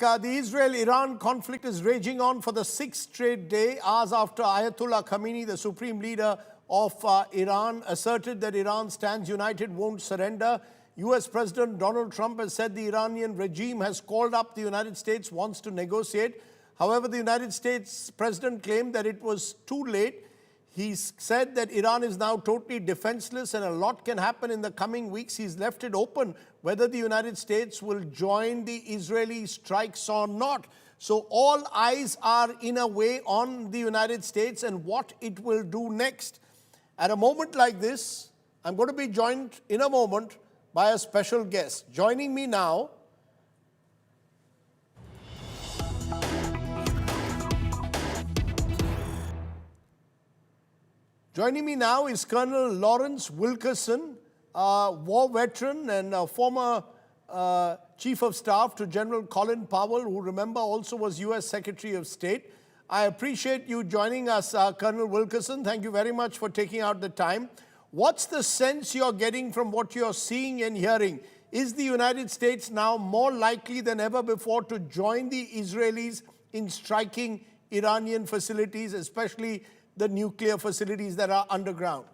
back. The Israel-Iran conflict is raging on for the sixth straight day, hours after Ayatollah Khamenei, the supreme leader of Iran, asserted that Iran stands united, won't surrender. US President Donald Trump has said the Iranian regime has called up the United States, wants to negotiate. However, the United States president claimed that it was too late. He said that Iran is now totally defenseless and a lot can happen in the coming weeks. He's left it open whether the United States will join the Israeli strikes or not. So all eyes are in a way on the United States and what it will do next. At a moment like this, I'm going to be joined in a moment by a special guest. Joining me now is Colonel Lawrence Wilkerson, a war veteran and a former Chief of Staff to General Colin Powell, who, remember, also was US Secretary of State. I appreciate you joining us, Colonel Wilkerson. Thank you very much for taking out the time. What's the sense you're getting from what you're seeing and hearing? Is the United States now more likely than ever before to join the Israelis in striking Iranian facilities, especially the nuclear facilities that are underground?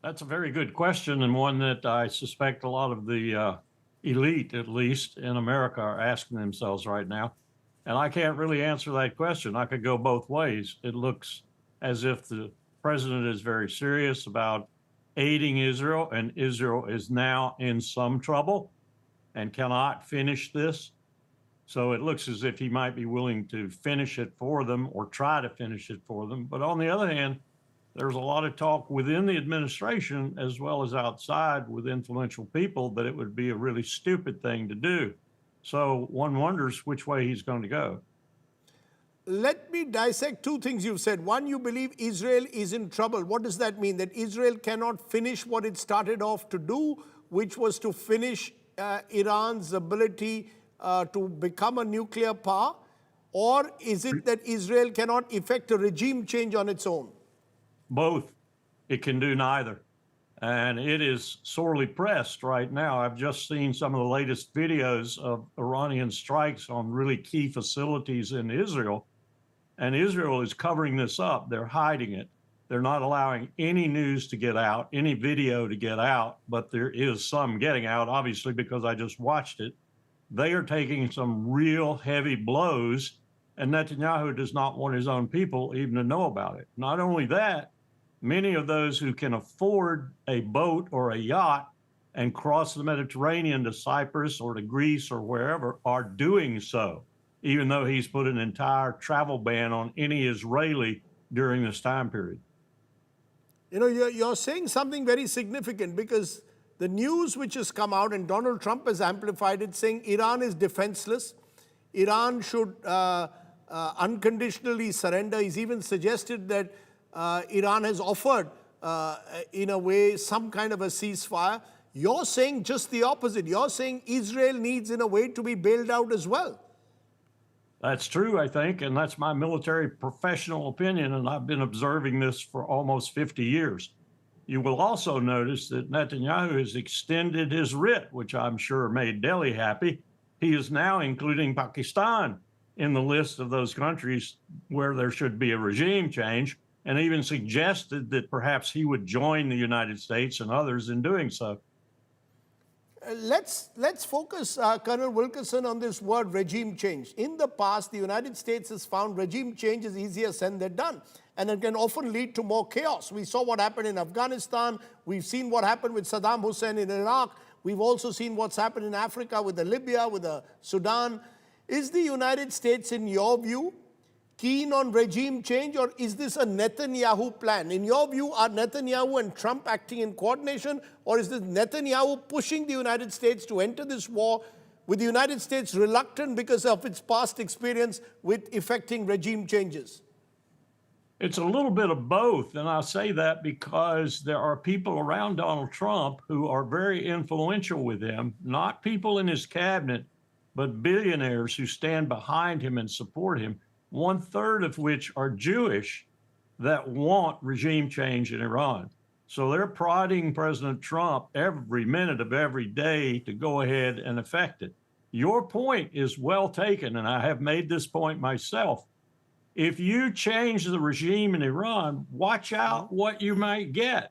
That's a very good question, and one that I suspect a lot of the elite, at least in America, are asking themselves right now. And I can't really answer that question. I could go both ways. It looks as if the president is very serious about aiding Israel, and Israel is now in some trouble and cannot finish this. So it looks as if he might be willing to finish it for them or try to finish it for them. But on the other hand, there's a lot of talk within the administration as well as outside with influential people that it would be a really stupid thing to do. So one wonders which way he's going to go. Let me dissect two things you've said. One, you believe Israel is in trouble. What does that mean? That Israel cannot finish what it started off to do, which was to finish Iran's ability to become a nuclear power? Or is it that Israel cannot effect a regime change on its own? Both. It can do neither. And it is sorely pressed right now. I've just seen some of the latest videos of Iranian strikes on really key facilities in Israel. And Israel is covering this up. They're hiding it. They're not allowing any news to get out, any video to get out, but there is some getting out, obviously, because I just watched it. They are taking some real heavy blows, and Netanyahu does not want his own people even to know about it. Not only that, many of those who can afford a boat or a yacht and cross the Mediterranean to Cyprus or to Greece or wherever are doing so, even though he's put an entire travel ban on any Israeli during this time period. You know, you're saying something very significant, because the news which has come out, and Donald Trump has amplified it, saying Iran is defenseless, Iran should unconditionally surrender. He's even suggested that Iran has offered, in a way, some kind of a ceasefire. You're saying just the opposite. You're saying Israel needs, in a way, to be bailed out as well. That's true, I think, and that's my military professional opinion, and I've been observing this for almost 50 years. You will also notice that Netanyahu has extended his writ, which I'm sure made Delhi happy. He is now including Pakistan in the list of those countries where there should be a regime change, and even suggested that perhaps he would join the United States and others in doing so. Let's focus, Colonel Wilkerson, on this word regime change. In the past, the United States has found regime change is easier said than done, and it can often lead to more chaos. We saw what happened in Afghanistan. We've seen what happened with Saddam Hussein in Iraq. We've also seen what's happened in Africa with the Libya, with the Sudan. Is the United States, in your view, keen on regime change, or is this a Netanyahu plan? In your view, are Netanyahu and Trump acting in coordination, or is this Netanyahu pushing the United States to enter this war, with the United States reluctant because of its past experience with effecting regime changes? It's a little bit of both, and I say that because there are people around Donald Trump who are very influential with him, not people in his cabinet, but billionaires who stand behind him and support him, 1/3 of which are Jewish, that want regime change in Iran. So they're prodding President Trump every minute of every day to go ahead and effect it. your point is well taken, and I have made this point myself. If you change the regime in Iran, watch out what you might get,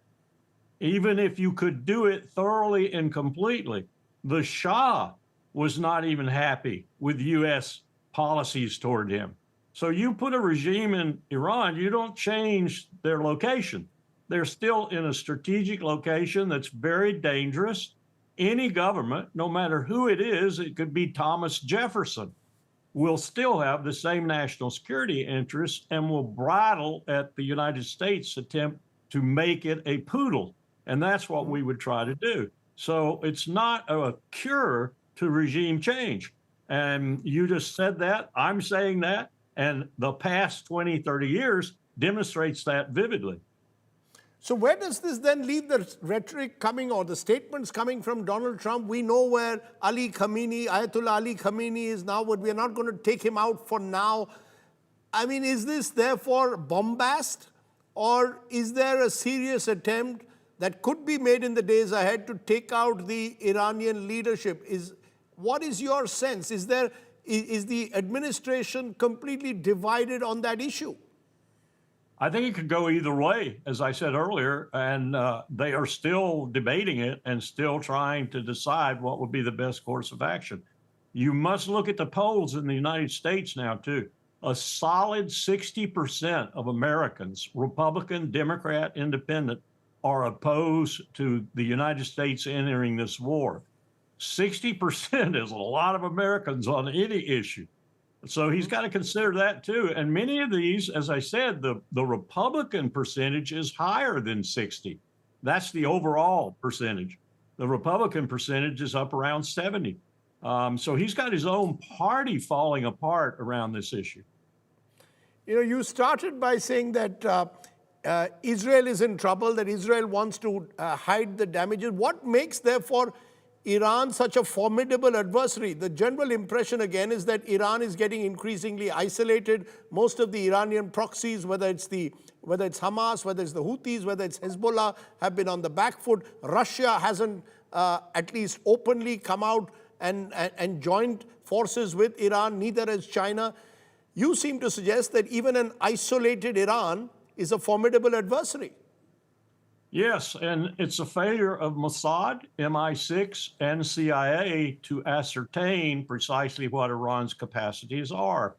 even if you could do it thoroughly and completely. The Shah was not even happy with U.S. policies toward him. So you put a regime in Iran, you don't change their location. They're still in a strategic location that's very dangerous. Any government, no matter who it is, it could be Thomas Jefferson, will still have the same national security interests and will bridle at the United States' attempt to make it a poodle. And that's what we would try to do. So it's not a cure to regime change. And you just said that, I'm saying that, and the past 20, 30 years demonstrates that vividly. So where does this then leave the rhetoric coming or the statements coming from Donald Trump? We know where Ali Khamenei, Ayatollah Ali Khamenei is now, but we're not going to take him out for now. I mean, is this therefore bombast, or is there a serious attempt that could be made in the days ahead to take out the Iranian leadership? What is your sense? Is the administration completely divided on that issue? I think it could go either way, as I said earlier, and they are still debating it and still trying to decide what would be the best course of action. You must look at the polls in the United States now, too. A solid 60% of Americans, Republican, Democrat, Independent, are opposed to the United States entering this war. 60% is a lot of Americans on any issue. So he's got to consider that too. And many of these, as I said, the Republican percentage is higher than 60. That's the overall percentage. The Republican percentage is up around 70. So he's got his own party falling apart around this issue. You know, you started by saying that Israel is in trouble, that Israel wants to hide the damages. What makes, therefore, Iran such a formidable adversary? The general impression, again, is that Iran is getting increasingly isolated. Most of the Iranian proxies, whether it's Hamas, whether it's the Houthis, whether it's Hezbollah, have been on the back foot. Russia hasn't, at least openly, come out and joined forces with Iran, neither has China. You seem to suggest that even an isolated Iran is a formidable adversary. Yes, and it's a failure of Mossad, MI6, and CIA to ascertain precisely what Iran's capacities are.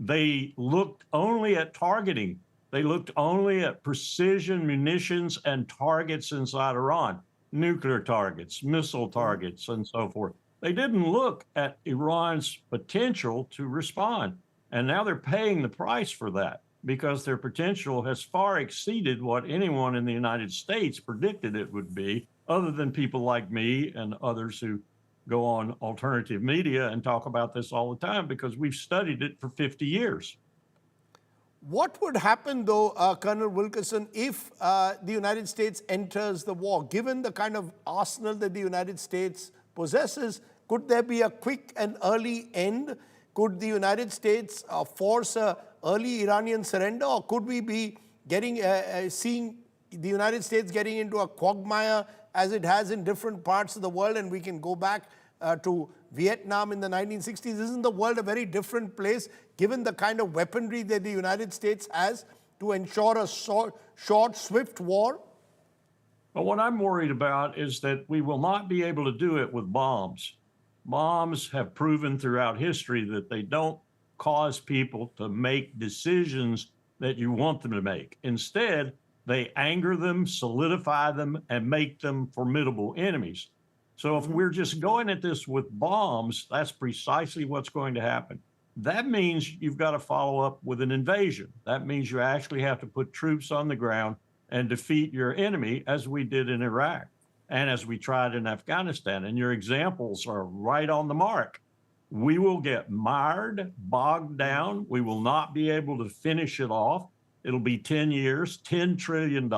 They looked only at targeting. They looked only at precision munitions and targets inside Iran, nuclear targets, missile targets, and so forth. They didn't look at Iran's potential to respond. And now they're paying the price for that, because their potential has far exceeded what anyone in the United States predicted it would be, other than people like me and others who go on alternative media and talk about this all the time, because we've studied it for 50 years. What would happen, though, Colonel Wilkerson, if the United States enters the war? Given the kind of arsenal that the United States possesses, could there be a quick and early end? Could the United States force an early Iranian surrender, or could we be seeing the United States getting into a quagmire as it has in different parts of the world? And we can go back to Vietnam in the 1960s. Isn't the world a very different place, given the kind of weaponry that the United States has to ensure a short, swift war? But what I'm worried about is that we will not be able to do it with bombs. Bombs have proven throughout history that they don't cause people to make decisions that you want them to make. Instead, they anger them, solidify them, and make them formidable enemies. So if we're just going at this with bombs, that's precisely what's going to happen. That means you've got to follow up with an invasion. That means you actually have to put troops on the ground and defeat your enemy, as we did in Iraq and as we tried in Afghanistan. And your examples are right on the mark. We will get mired, bogged down. We will not be able to finish it off. It'll be 10 years, $10 trillion,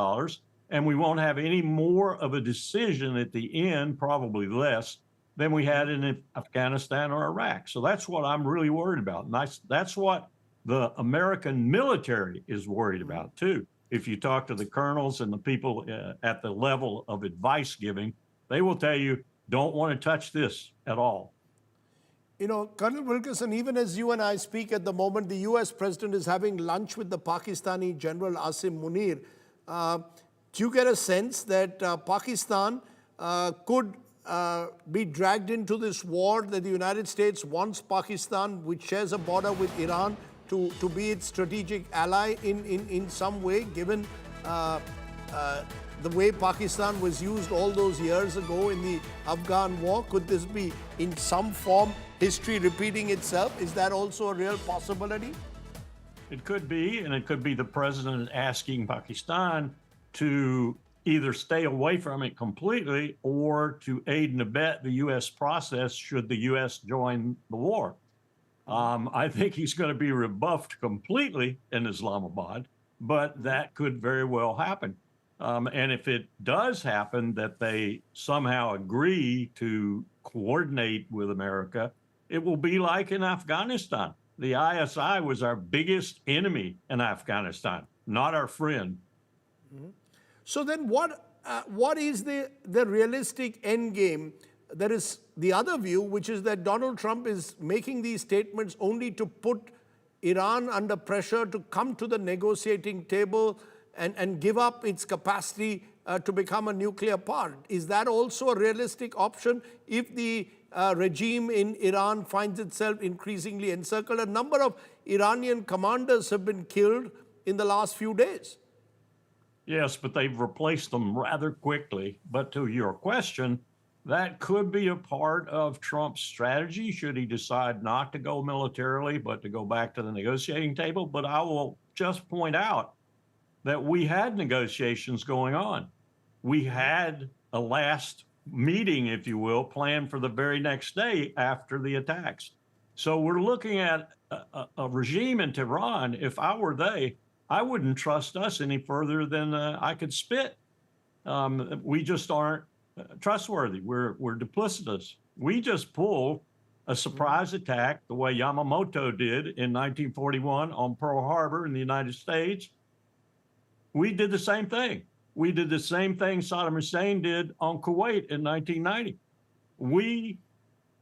and we won't have any more of a decision at the end, probably less, than we had in Afghanistan or Iraq. So that's what I'm really worried about. And that's what the American military is worried about, too. If you talk to the colonels and the people at the level of advice giving, they will tell you, don't want to touch this at all. You know, Colonel Wilkerson, even as you and I speak at the moment, the US president is having lunch with the Pakistani General Asim Munir. Do you get a sense that Pakistan could be dragged into this war, that the United States wants Pakistan, which shares a border with Iran, to be its strategic ally in some way, given the way Pakistan was used all those years ago in the Afghan war? Could this be in some form history repeating itself? Is that also a real possibility? It could be, and it could be the president asking Pakistan to either stay away from it completely or to aid and abet the U.S. process should the U.S. join the war. I think he's going to be rebuffed completely in Islamabad, but that could very well happen. And if it does happen that they somehow agree to coordinate with America, it will be like in Afghanistan. The ISI was our biggest enemy in Afghanistan, not our friend. So then what is the realistic end game? There is the other view, which is that Donald Trump is making these statements only to put Iran under pressure to come to the negotiating table and give up its capacity to become a nuclear power. Is that also a realistic option if the regime in Iran finds itself increasingly encircled? A number of Iranian commanders have been killed in the last few days. Yes, but they've replaced them rather quickly. But to your question, that could be a part of Trump's strategy should he decide not to go militarily, but to go back to the negotiating table. But I will just point out that we had negotiations going on. We had a last meeting, if you will, planned for the very next day after the attacks. So we're looking at a regime in Tehran. If I were they, I wouldn't trust us any further than I could spit. We just aren't trustworthy. We're duplicitous. We just pull a surprise attack the way Yamamoto did in 1941 on Pearl Harbor in the United States. We did the same thing. We did the same thing Saddam Hussein did on Kuwait in 1990. We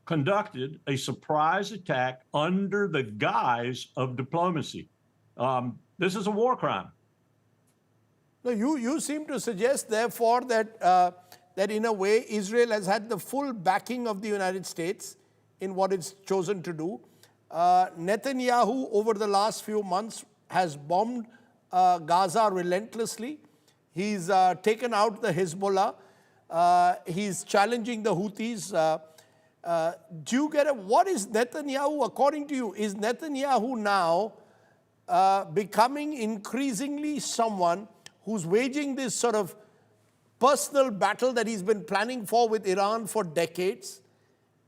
conducted a surprise attack under the guise of diplomacy. This is a war crime. No, you seem to suggest, therefore, that in a way Israel has had the full backing of the United States in what it's chosen to do. Netanyahu, over the last few months, has bombed Gaza relentlessly. He's taken out the Hezbollah. He's challenging the Houthis. Do you get what is Netanyahu, according to you, is Netanyahu now becoming increasingly someone who's waging this sort of personal battle that he's been planning for with Iran for decades?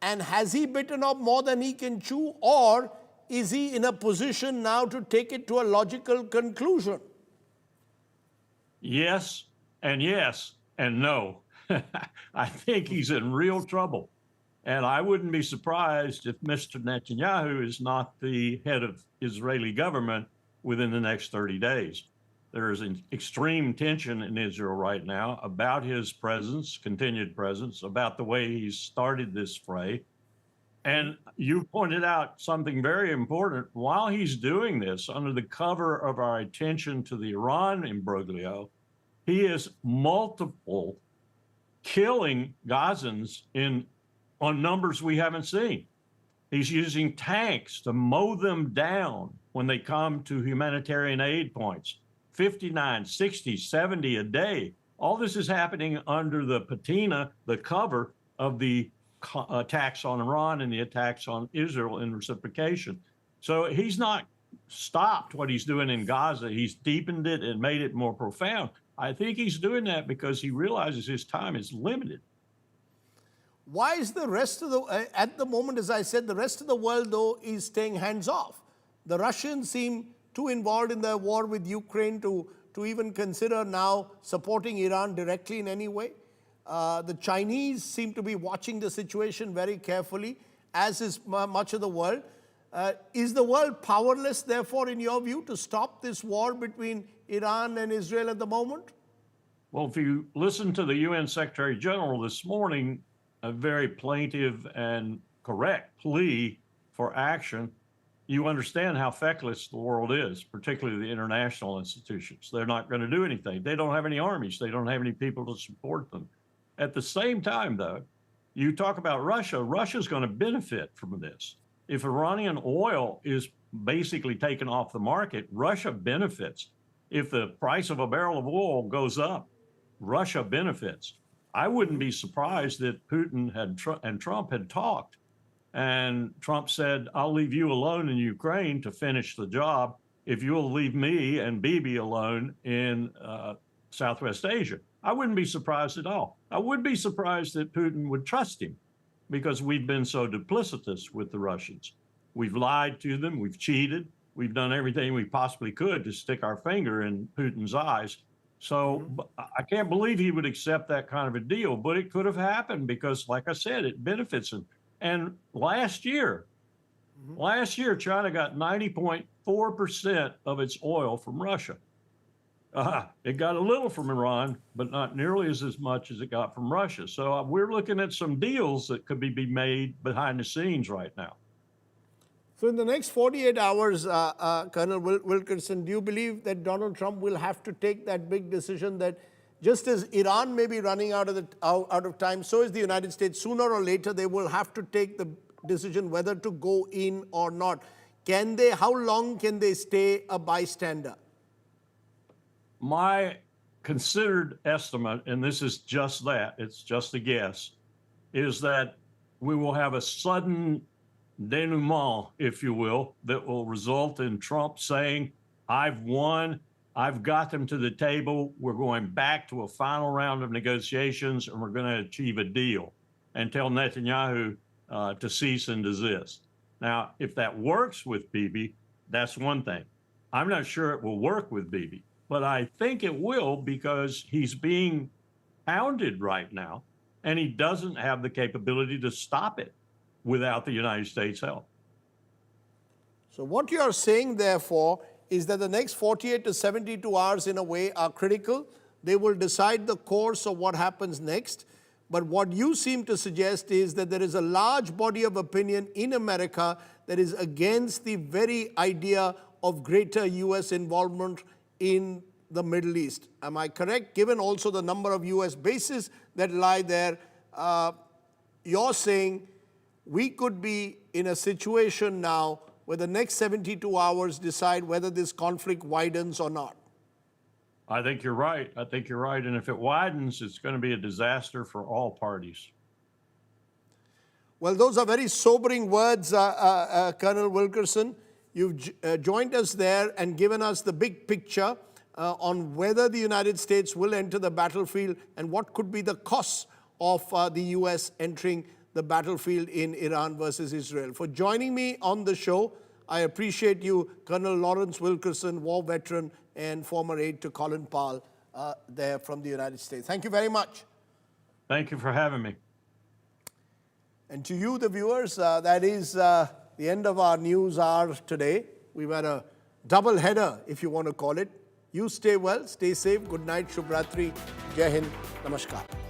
And has he bitten off more than he can chew, or is he in a position now to take it to a logical conclusion? Yes and no. I think he's in real trouble. And I wouldn't be surprised if Mr. Netanyahu is not the head of Israeli government within the next 30 days. There is an extreme tension in Israel right now about his presence, continued presence, about the way he's started this fray. And you pointed out something very important. While he's doing this, under the cover of our attention to the Iran imbroglio, he is multiple killing Gazans on numbers we haven't seen. He's using tanks to mow them down when they come to humanitarian aid points. 59, 60, 70 a day. All this is happening under the patina, the cover of the attacks on Iran and the attacks on Israel in reciprocation. So he's not stopped what he's doing in Gaza. He's deepened it and made it more profound. I think he's doing that because he realizes his time is limited. Why is the rest of at the moment, as I said, the rest of the world, though, is staying hands off? The Russians seem too involved in their war with Ukraine to even consider now supporting Iran directly in any way. The Chinese seem to be watching the situation very carefully, as is much of the world. Is the world powerless, therefore, in your view, to stop this war between Iran and Israel at the moment? Well, if you listen to the UN Secretary General this morning, a very plaintive and correct plea for action, you understand how feckless the world is, particularly the international institutions. They're not going to do anything. They don't have any armies. They don't have any people to support them. At the same time, though, you talk about Russia. Russia's going to benefit from this. If Iranian oil is basically taken off the market, Russia benefits. If the price of a barrel of oil goes up, Russia benefits. I wouldn't be surprised that Putin and Trump had talked. And Trump said, I'll leave you alone in Ukraine to finish the job if you'll leave me and Bibi alone in Southwest Asia. I wouldn't be surprised at all. I would be surprised that Putin would trust him because we've been so duplicitous with the Russians. We've lied to them. We've cheated. We've done everything we possibly could to stick our finger in Putin's eyes. So I can't believe he would accept that kind of a deal, but it could have happened because, like I said, it benefits him. And last year, China got 90.4% of its oil from Russia. It got a little from Iran, but not nearly as much as it got from Russia. So we're looking at some deals that could be made behind the scenes right now. So in the next 48 hours, Colonel Wilkerson, do you believe that Donald Trump will have to take that big decision that just as Iran may be running out of time, so is the United States. Sooner or later, they will have to take the decision whether to go in or not. Can they, how long can they stay a bystander? My considered estimate, and this is just that, it's just a guess, is that we will have a sudden denouement, if you will, that will result in Trump saying, I've won, I've got them to the table, we're going back to a final round of negotiations, and we're going to achieve a deal, and tell Netanyahu to cease and desist. Now, if that works with Bibi, that's one thing. I'm not sure it will work with Bibi, but I think it will because he's being hounded right now, and he doesn't have the capability to stop it without the United States' help. So what you are saying, therefore, is that the next 48 to 72 hours, in a way, are critical. They will decide the course of what happens next. But what you seem to suggest is that there is a large body of opinion in America that is against the very idea of greater U.S. involvement in the Middle East. Am I correct? Given also the number of U.S. bases that lie there, you're saying we could be in a situation now where the next 72 hours decide whether this conflict widens or not. I think you're right. I think you're right. And if it widens, it's going to be a disaster for all parties. Well, those are very sobering words, Colonel Wilkerson. You've joined us there and given us the big picture on whether the United States will enter the battlefield and what could be the costs of the U.S. entering the battlefield in Iran versus Israel. For joining me on the show, I appreciate you, Colonel Lawrence Wilkerson, war veteran and former aide to Colin Powell there from the United States. Thank you very much. Thank you for having me. And to you, the viewers, that is the end of our news hour today. We've had a double header, if you want to call it. You stay well, stay safe. Good night, Shubh Ratri, Jai Hind, Namaskar.